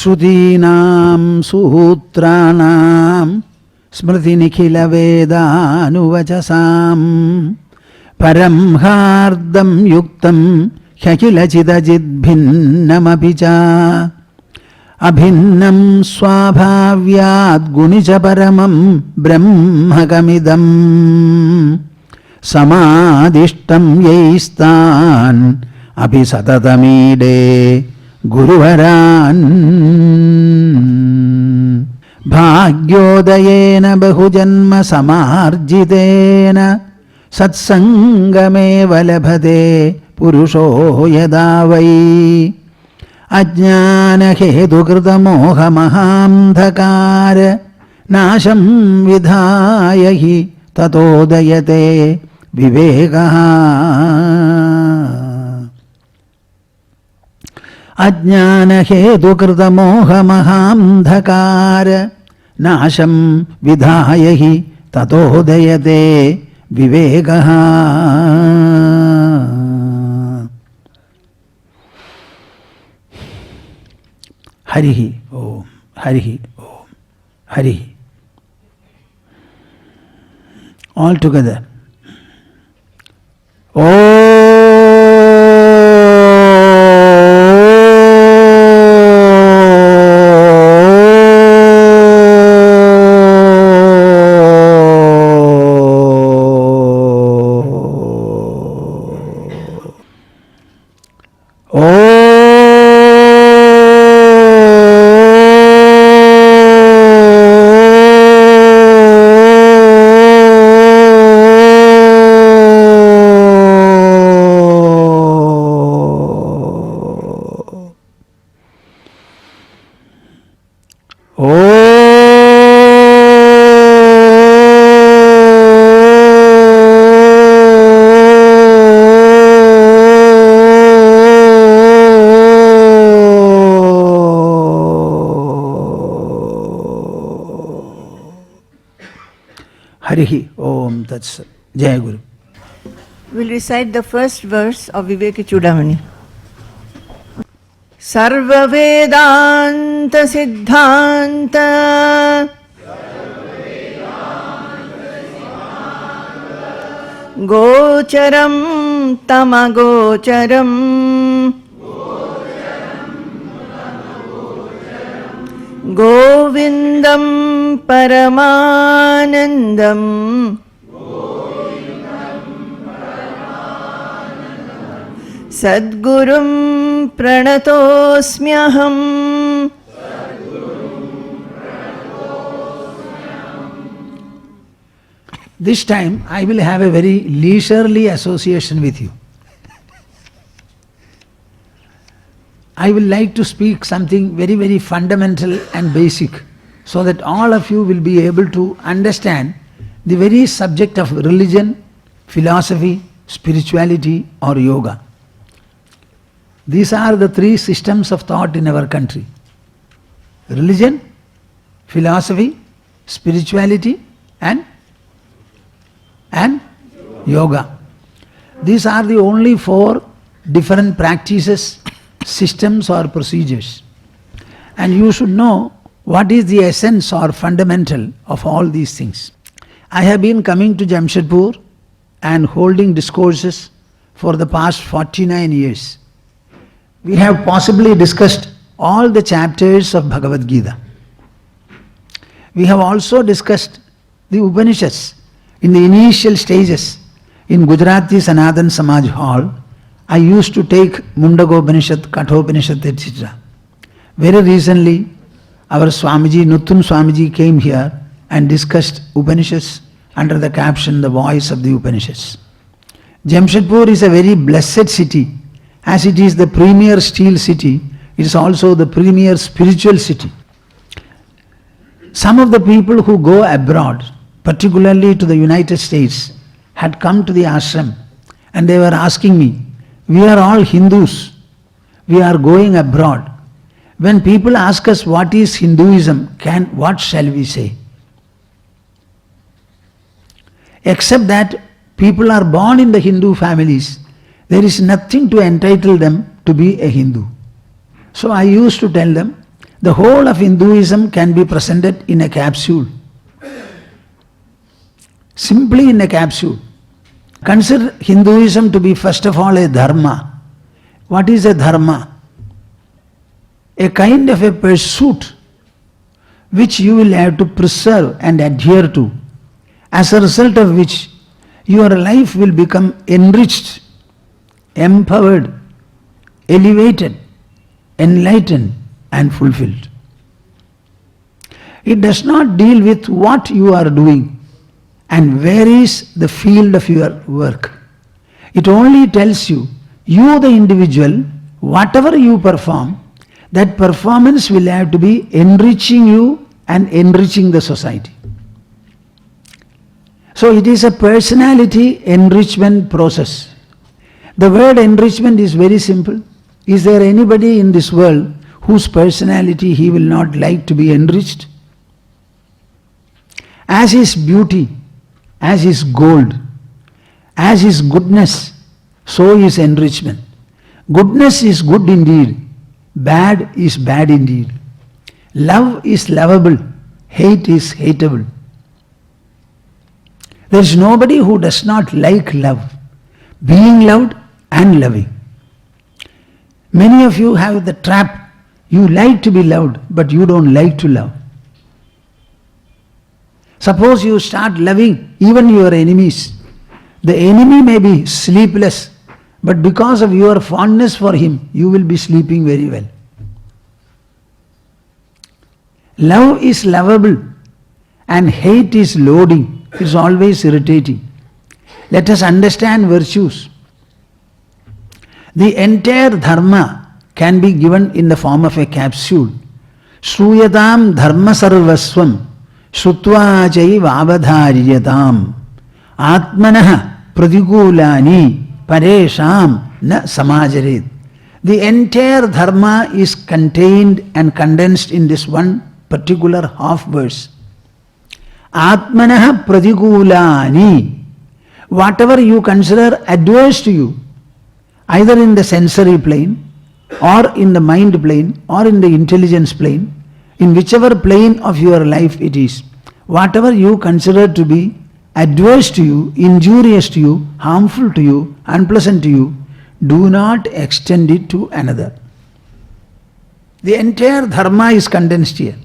Shrutinam Sutranam Smriti Nikhila Vedanuvachasam Paramhardam Yuktam Hyakila Chidajid Bhinnamapicha Abhinnam Swabhavyad Gunicha Paramam Brahmagamidam Samadishtam Yaistan Abhisatatamide Guruvaran Bhagyodayena Bahujanma Samarjitena Satsangame Valabhade Purusho Yadavai Ajnana Hetu Krita Moha Mahamdhakara Nasham Vidhayahi Tatodayate Vivekaha Ajnana Hetu Krita Moha Mahamdhakara Nasham Vidhayahi Tatodayate Vivekaha Harihi Om Harihi Om Harihi. All together. Harihi Om Tat Sat. Jai Guru. We'll recite the first verse of Viveka Chudamani. Sarva Vedanta Siddhanta Gocharam Tamagocharam Govindam Paramanandam Sadgurum Pranatosmyaham. This time I will have a very leisurely association with you. I will like to speak something very, very fundamental and basic so that all of you will be able to understand the very subject of religion, philosophy, spirituality or yoga. These are the three systems of thought in our country. Religion, philosophy, spirituality and yoga. These are the only four different practices, systems or procedures. And you should know what is the essence or fundamental of all these things. I have been coming to Jamshedpur and holding discourses for the past 49 years. We have possibly discussed all the chapters of Bhagavad Gita. We have also discussed the Upanishads in the initial stages. In Gujarati Sanatan Samaj Hall, I used to take Mundagopanishad, Kathopanishad, etc. Very recently, our Swamiji, Nuttun Swamiji came here and discussed Upanishads under the caption, The Voice of the Upanishads. Jamshedpur is a very blessed city. As it is the premier steel city, it is also the premier spiritual city. Some of the people who go abroad, particularly to the United States, had come to the ashram and they were asking me, we are all Hindus, we are going abroad. When people ask us what is Hinduism, what shall we say? Except that people are born in the Hindu families, there is nothing to entitle them to be a Hindu. So I used to tell them The whole of Hinduism can be presented in a capsule. Simply in a capsule. Consider Hinduism to be first of all a dharma. What is a dharma? A kind of a pursuit which you will have to preserve and adhere to, as a result of which your life will become enriched, empowered, elevated, enlightened and fulfilled. It does not deal with what you are doing and where is the field of your work. It only tells you, you the individual, whatever you perform, that performance will have to be enriching you and enriching the society. So it is a personality enrichment process. The word enrichment is very simple. Is there anybody in this world whose personality he will not like to be enriched? As his beauty, as his gold, as his goodness, so is enrichment. Goodness is good indeed, bad is bad indeed. Love is lovable, hate is hateable. There is nobody who does not like love, being loved and loving. Many of you have the trap, you like to be loved, but you don't like to love. Suppose you start loving even your enemies. The enemy may be sleepless, but because of your fondness for him, you will be sleeping very well. Love is lovable and hate is loading, it's always irritating. Let us understand virtues. The entire dharma can be given in the form of a capsule. Shruyatam dharma sarvasvam Shrutva chaiva avadhariyatam Atmanah pratikulani paresham na samajaret. The entire dharma is contained and condensed in this one particular half verse. Atmanah pratikulani. Whatever you consider adverse to you, either in the sensory plane, or in the mind plane, or in the intelligence plane, in whichever plane of your life it is, whatever you consider to be adverse to you, injurious to you, harmful to you, unpleasant to you, do not extend it to another. The entire dharma is condensed here.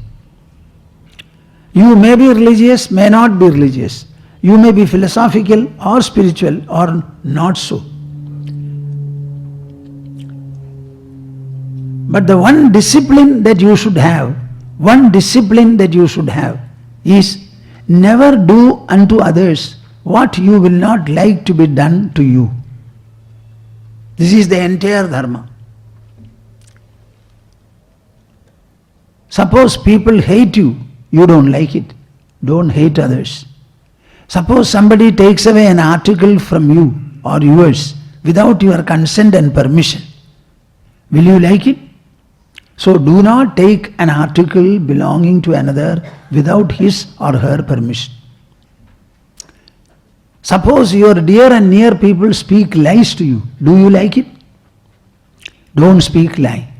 You may be religious, may not be religious. You may be philosophical or spiritual or not so. But the one discipline that you should have, is never do unto others what you will not like to be done to you. This is the entire dharma. Suppose people hate you, you don't like it. Don't hate others. Suppose somebody takes away an article from you or yours without your consent and permission. Will you like it? So do not take an article belonging to another without his or her permission. Suppose your dear and near people speak lies to you. Do you like it? Don't speak lie.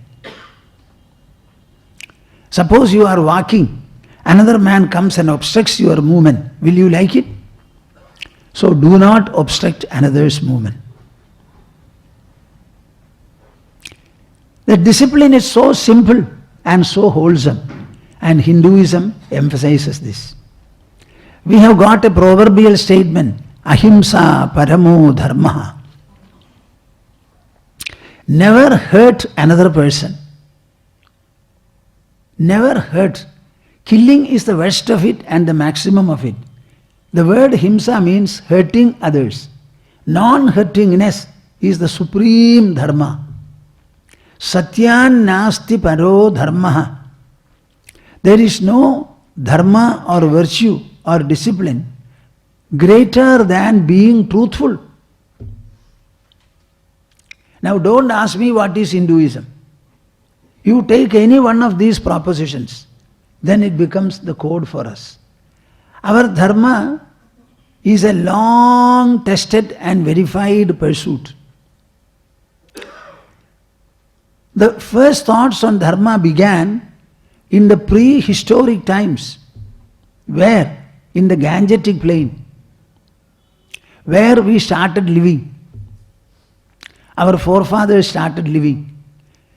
Suppose you are walking, another man comes and obstructs your movement. Will you like it? So do not obstruct another's movement. The discipline is so simple and so wholesome, and Hinduism emphasizes this. We have got a proverbial statement, ahimsa paramo dharma. Never hurt another person. Never hurt. Killing is the worst of it and the maximum of it. The word himsa means hurting others. Non-hurtingness is the supreme dharma. Satyan nasti paro dharma. There is no dharma or virtue or discipline greater than being truthful. Now don't ask me what is Hinduism. You take any one of these propositions, then it becomes the code for us. Our dharma is a long tested and verified pursuit. The first thoughts on dharma began in the prehistoric times, where in the Gangetic plain, where we started living, our forefathers started living.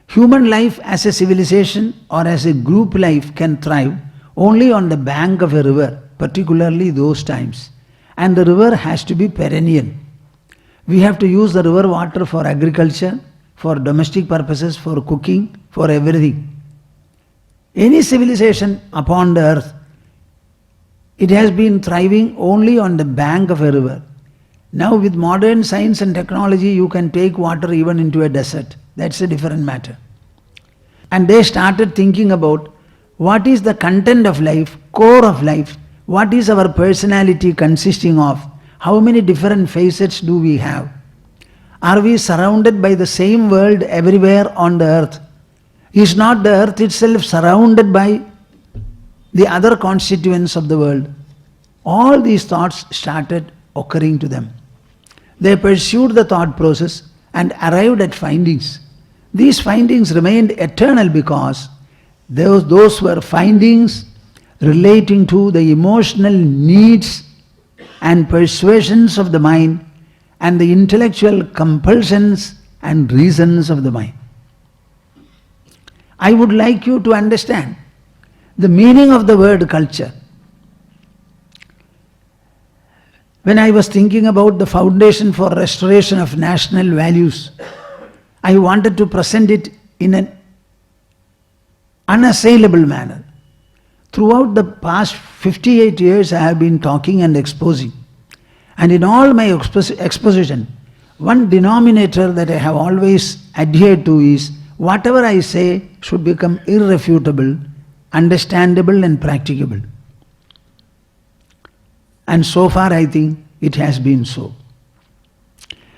Human life as a civilization or as a group life can thrive only on the bank of a river, particularly those times. And the river has to be perennial. We have to use the river water for agriculture, for domestic purposes, for cooking, for everything. Any civilization upon the earth, it has been thriving only on the bank of a river. Now with modern science and technology, you can take water even into a desert. That's a different matter. And they started thinking about what is the content of life, core of life, what is our personality consisting of, how many different facets do we have? Are we surrounded by the same world everywhere on the earth? Is not the earth itself surrounded by the other constituents of the world? All these thoughts started occurring to them. They pursued the thought process and arrived at findings. These findings remained eternal because those were findings relating to the emotional needs and persuasions of the mind and the intellectual compulsions and reasons of the mind. I would like you to understand the meaning of the word culture. When I was thinking about the foundation for restoration of national values, I wanted to present it in an unassailable manner. Throughout the past 58 years I have been talking and exposing. And in all my exposition, one denominator that I have always adhered to is whatever I say should become irrefutable, understandable and practicable. And so far I think it has been so.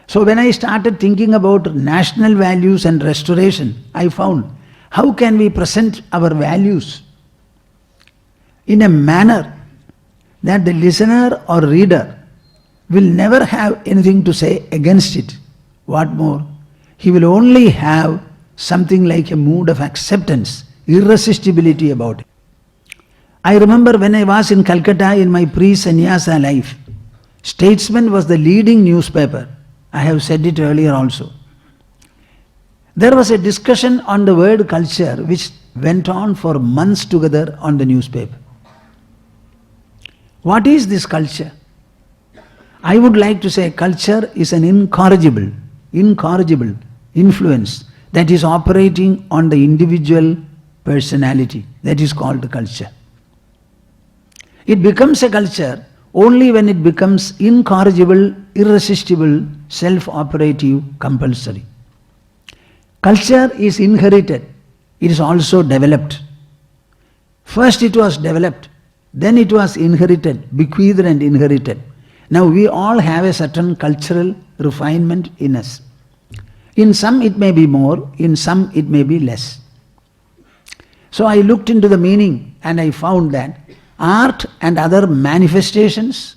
So when I started thinking about national values and restoration, I found how can we present our values in a manner that the listener or reader will never have anything to say against it. What more? He will only have something like a mood of acceptance, irresistibility about it. I remember when I was in Calcutta in my pre-sannyasa life, Statesman was the leading newspaper. I have said it earlier also. There was a discussion on the word culture which went on for months together on the newspaper. What is this culture? I would like to say culture is an incorrigible influence that is operating on the individual personality. That is called culture. It becomes a culture only when it becomes incorrigible, irresistible, self-operative, compulsory. Culture is inherited. It is also developed. First it was developed, then it was inherited, bequeathed and inherited. Now we all have a certain cultural refinement in us. In some it may be more, in some it may be less. So I looked into the meaning and I found that art and other manifestations,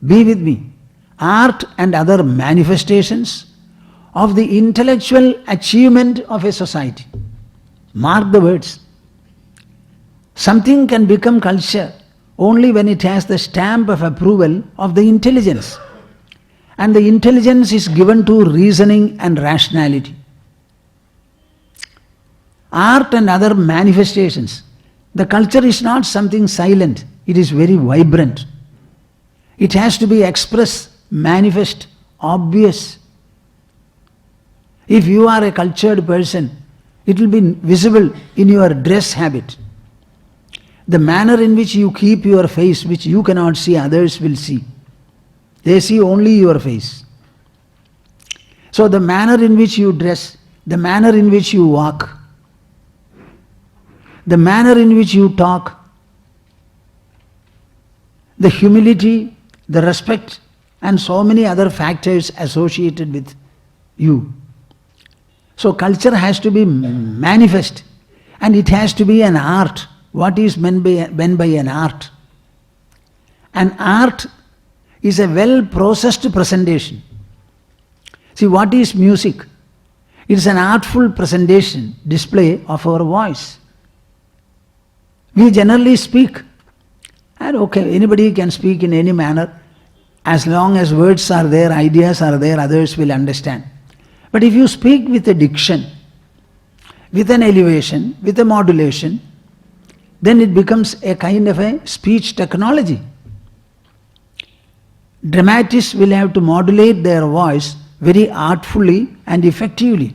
be with me, art and other manifestations of the intellectual achievement of a society. Mark the words. Something can become culture only when it has the stamp of approval of the intelligence. And the intelligence is given to reasoning and rationality. Art and other manifestations. The culture is not something silent, it is very vibrant. It has to be expressed, manifest, obvious. If you are a cultured person, it will be visible in your dress habit. The manner in which you keep your face, which you cannot see, others will see. They see only your face. So the manner in which you dress, the manner in which you walk, the manner in which you talk, the humility, the respect, and so many other factors associated with you. So culture has to be manifest and it has to be an art. What is meant by an art? An art is a well-processed presentation. See, what is music? It's an artful presentation, display of our voice. We generally speak, and okay, anybody can speak in any manner. As long as words are there, ideas are there, others will understand. But if you speak with a diction, with an elevation, with a modulation, then it becomes a kind of a speech technology. Dramatists will have to modulate their voice very artfully and effectively.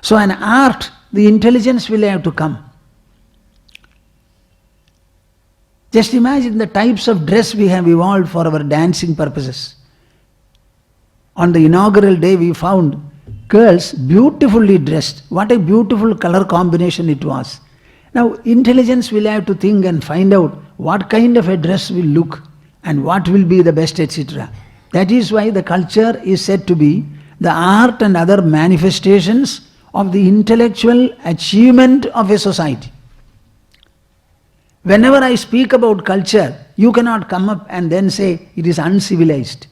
So an art, the intelligence will have to come. Just imagine the types of dress we have evolved for our dancing purposes. On the inaugural day we found girls beautifully dressed. What a beautiful color combination it was. Now intelligence will have to think and find out what kind of a dress will look and what will be the best, etc. That is why the culture is said to be the art and other manifestations of the intellectual achievement of a society. Whenever I speak about culture, you cannot come up and then say it is uncivilized.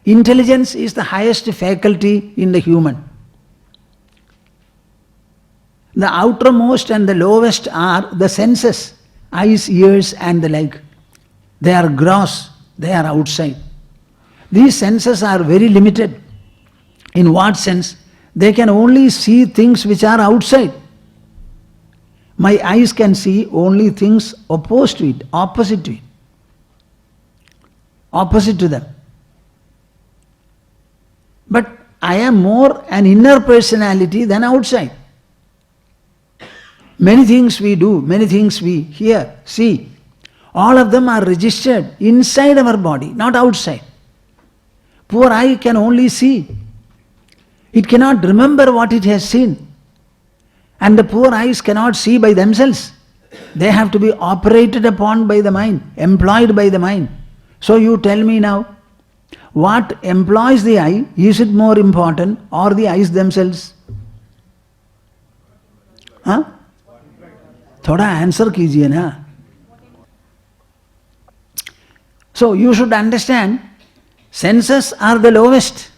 Intelligence is the highest faculty in the human. The outermost and the lowest are the senses, eyes, ears and the like. They are gross, they are outside. These senses are very limited. In what sense? They can only see things which are outside. My eyes can see only things opposed to it, opposite to it, opposite to them. But I am more an inner personality than outside. Many things we do, many things we hear, see, all of them are registered inside our body, not outside. Poor eye can only see. It cannot remember what it has seen. And the poor eyes cannot see by themselves. They have to be operated upon by the mind, employed by the mind. So you tell me now, what employs the eye, is it more important or the eyes themselves? Huh? Thoda answer kijiye na. So you should understand, senses are the lowest,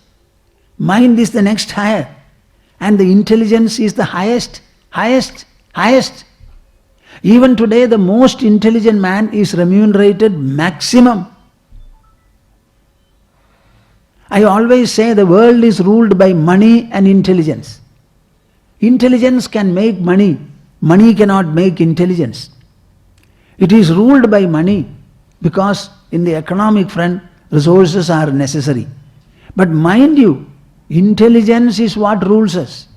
mind is the next higher, and the intelligence is the highest. Even today the most intelligent man is remunerated maximum. I always say the world is ruled by money and intelligence. Intelligence can make money, money cannot make intelligence. It is ruled by money because in the economic front resources are necessary. But mind you, intelligence is what rules us.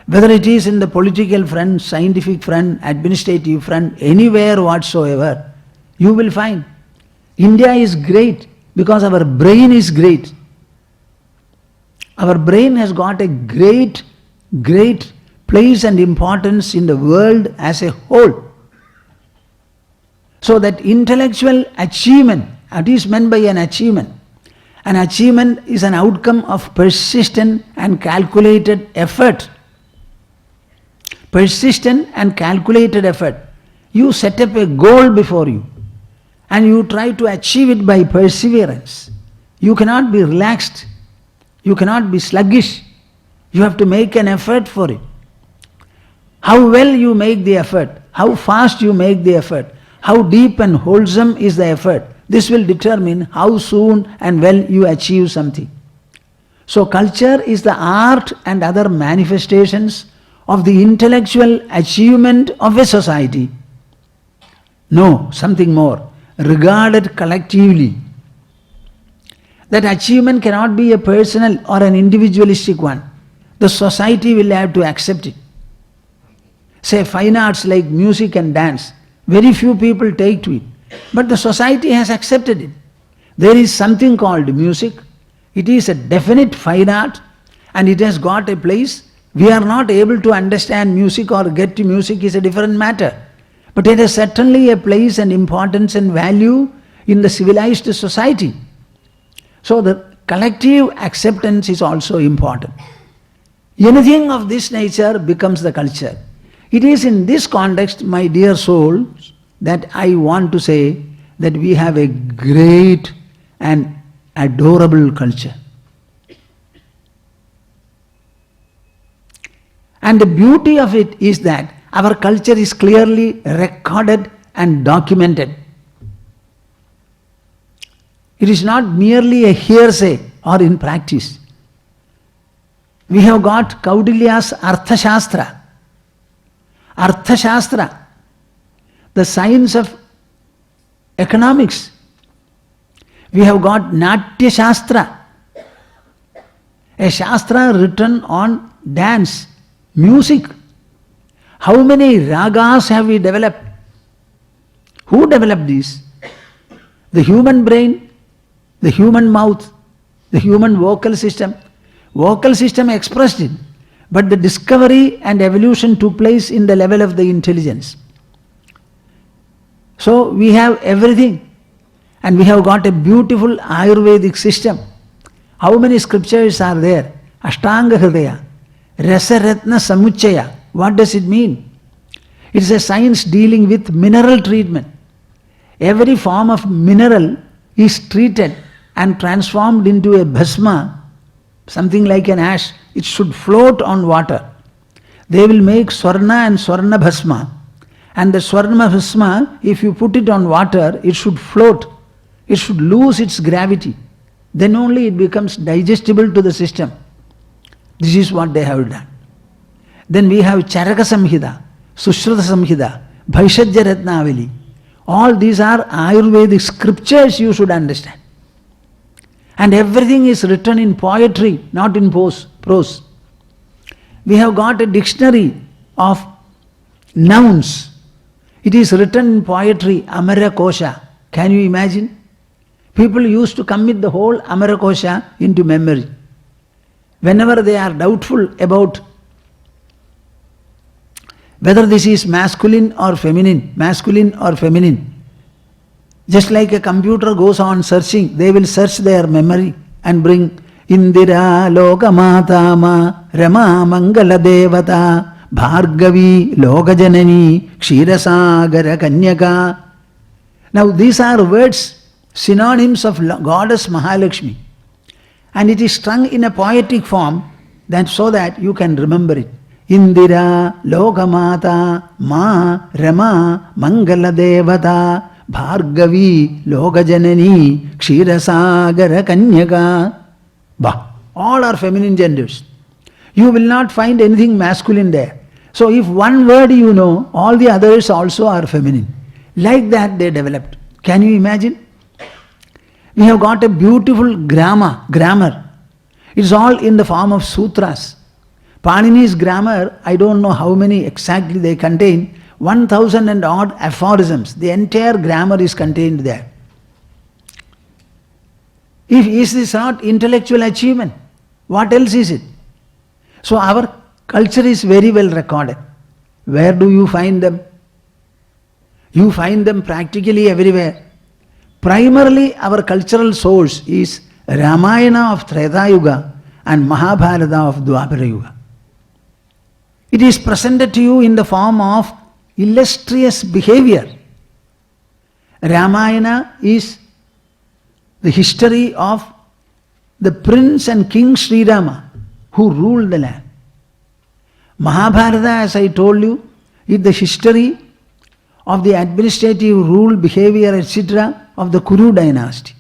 Whether it is in the political front, scientific front, administrative front, anywhere whatsoever, you will find India is great because our brain is great. Our brain has got a great place and importance in the world as a whole. So that intellectual achievement, what is meant by an achievement? An achievement is an outcome of persistent and calculated effort. Persistent and calculated effort. You set up a goal before you and you try to achieve it by perseverance. You cannot be relaxed. You cannot be sluggish. You have to make an effort for it. How well you make the effort, how fast you make the effort, how deep and wholesome is the effort, this will determine how soon and well you achieve something. So culture is the art and other manifestations of the intellectual achievement of a society. No, something more, regarded collectively. That achievement cannot be a personal or an individualistic one. The society will have to accept it. Say fine arts like music and dance, very few people take to it. But the society has accepted it. There is something called music. It is a definite fine art and it has got a place. We are not able to understand music or get to music is a different matter. But it has certainly a place and importance and value in the civilized society. So the collective acceptance is also important. Anything of this nature becomes the culture. It is in this context, my dear souls, that I want to say that we have a great and adorable culture. And the beauty of it is that our culture is clearly recorded and documented. It is not merely a hearsay or in practice. We have got Kaudilya's Arthashastra. Arthashastra, the science of economics. We have got Natya Shastra, a Shastra written on dance, music. How many ragas have we developed? Who developed these? The human brain, the human mouth, the human vocal system. Vocal system expressed it, but the discovery and evolution took place in the level of the intelligence. So we have everything, and we have got a beautiful Ayurvedic system. How many scriptures are there? Ashtanga Hridaya, Rasaratna Samuchaya. What does it mean? It is a science dealing with mineral treatment. Every form of mineral is treated and transformed into a bhasma, something like an ash. It should float on water. They will make Swarna and Swarna Bhasma. And the Swarna Bhasma, if you put it on water, it should float. It should lose its gravity. Then only it becomes digestible to the system. This is what they have done. Then we have Charaka Samhita, Sushruta Samhita, Bhaishajya Ratnavali. All these are Ayurvedic scriptures you should understand. And everything is written in poetry, not in prose. We have got a dictionary of nouns. It is written in poetry, Amara Kosha. Can you imagine? People used to commit the whole Amara Kosha into memory. Whenever they are doubtful about whether this is masculine or feminine, just like a computer goes on searching, they will search their memory and bring Indira Lokamata Ma Rama Mangala Devata Bhargavi Lokajanani Kshirasagara Kanyaka. Now these are words, synonyms of Goddess Mahalakshmi. And it is strung in a poetic form so that you can remember it. Indira Lokamata Ma Rama Mangala Devata Bhargavi Lokajanani Kshirasagara Kanyaka. All are feminine genders. You will not find anything masculine there. So if one word you know, all the others also are feminine. Like that they developed. Can you imagine? We have got a beautiful grammar. It's all in the form of sutras. Panini's grammar, I don't know how many exactly they contain, 1,000 and odd aphorisms. The entire grammar is contained there. Is this not intellectual achievement? What else is it? So our culture is very well recorded. Where do you find them? You find them practically everywhere. Primarily our cultural source is Ramayana of Treta Yuga and Mahabharata of Dwapara Yuga. It is presented to you in the form of illustrious behavior. Ramayana is the history of the prince and king Sri Rama who ruled the land. Mahabharata, as I told you, is the history of the administrative rule, behavior, etc. of the Kuru dynasty.